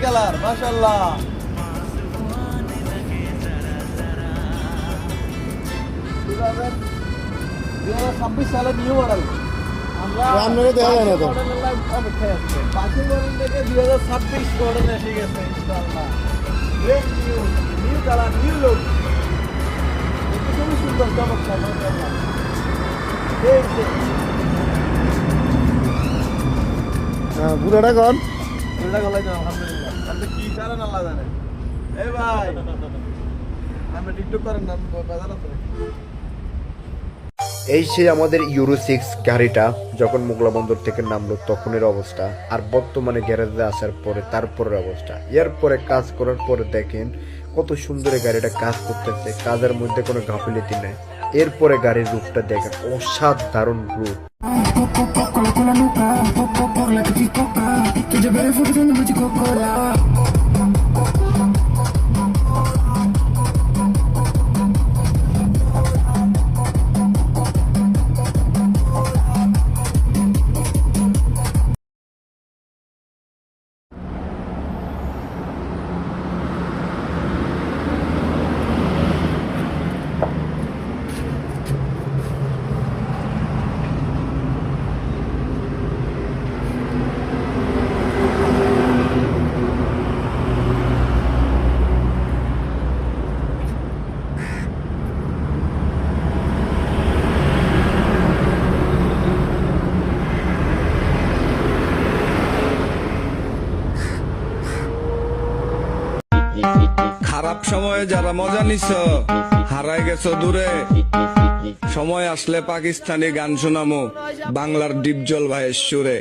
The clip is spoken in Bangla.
কালার মাশাআল্লাহ। 2026 সালে নিউ মডেল। আমরা দেখা যায় না তো অপেক্ষায় আছি। পাশের মডেল থেকে 2026 মডেল এসে গেছে ইনশাআল্লাহ। Brand new, new colour, new look. এটা খুবই সুন্দর চমৎকার মাশাআল্লাহ। বুড়াটা কন বুড়াটা গলাই দাও আলহামদুলিল্লাহ। আপনি কি করেন আল্লাহ জানে। এই ভাই আপনি টিকটক করেন না বাজার আছে। এই সেই আমাদের ইউরো 6 গাড়িটা যখন মোগলা বন্দর থেকে নামলো তখনের অবস্থা, আর বর্তমানে গ্যারেজে আসার পরে তারপরের অবস্থা। এরপরে কাজ করার পরে দেখেন কত সুন্দর এই গাড়িটা কাজ করতেছে, কাজের মধ্যে কোনো গাফিলতি নেই। এরপরে গাড়ির রূপটা দেখেন, অসাধারণ রূপ। খারাপ সময়ে যারা মজা নিছ, হারাই গেছো দূরে, সময় আসলে পাকিস্তানি গান শোনামো বাংলার ডিপজল ভাইয়ের সুরে।